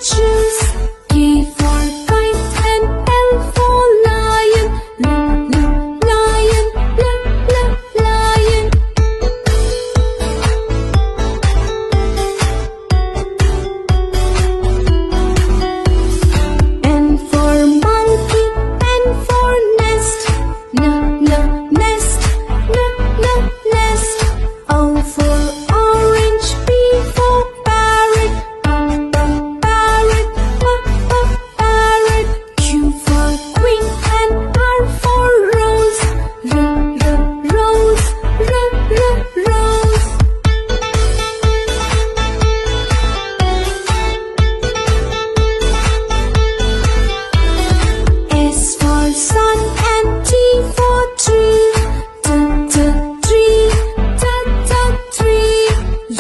choose. K for kite and L for lion. Lion, lion. N for monkey, N for nest. Nest. O for orange, P for parrot. Parrot. Q for queen and R for rose. Rose. S for sun and T for tree. Tree.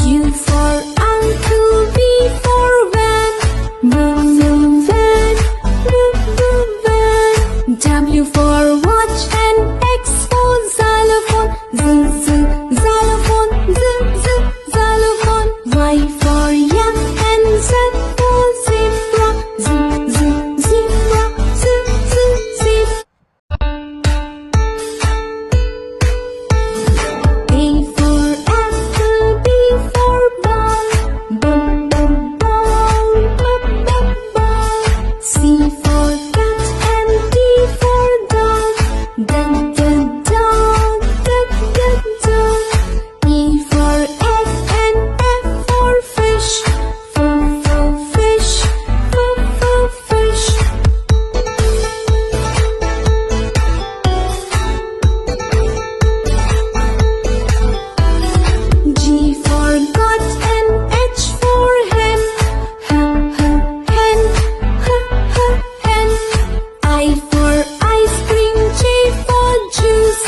U for uncle, V for van. Van. W for watch and X for xylophone. Xylophone. Y for yak and Z for zebra. Zebra. A for apple, B for ball. Ball. C for cat and D for dog. Dog. E for egg and F for fish. Fish. G for got and H for hen. I for ice cream, J for juice.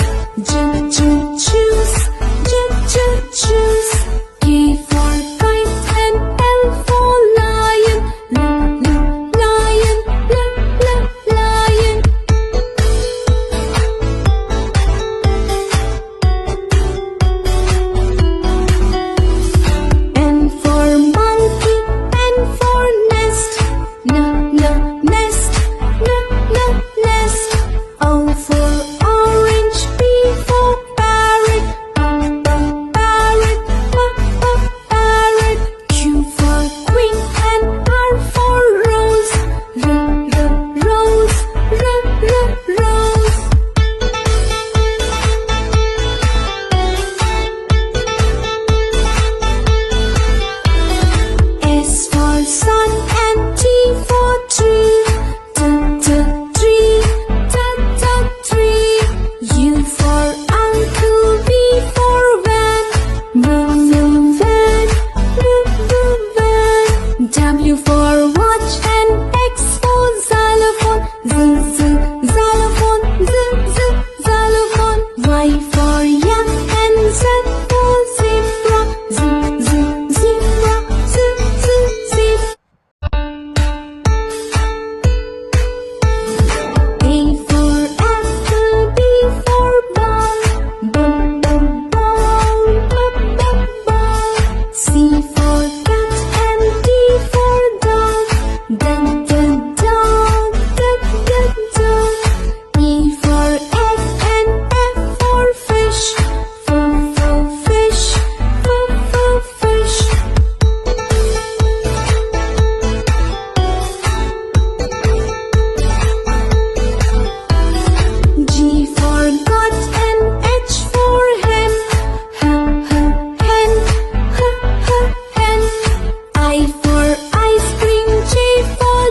Choose. K for kite and L for lion. Lion. N for monkey, N for nest. Nest. O for orange, P for parrot. Parrot. Q for queen and R for rose. Rose. S for sun and T for tree. Tree. U for uncle, V for van. Van. W for watch and X for xylophone. Xylophone. Y for yak and Z for zebra. Zebra. A for apple, B for ball. C for cat and D for dog. Dog. E for egg and F for fish. Fish. G for got and H for hen. I for ice cream, J for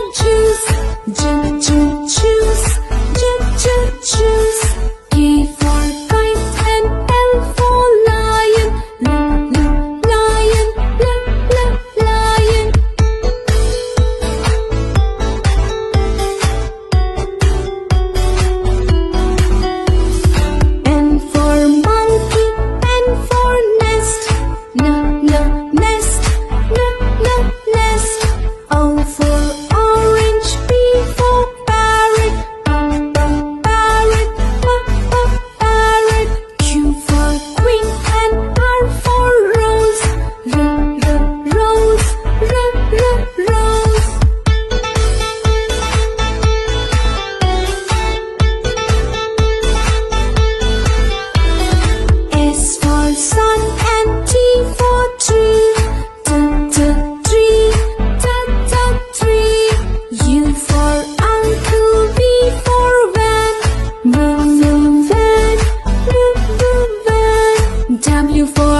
W for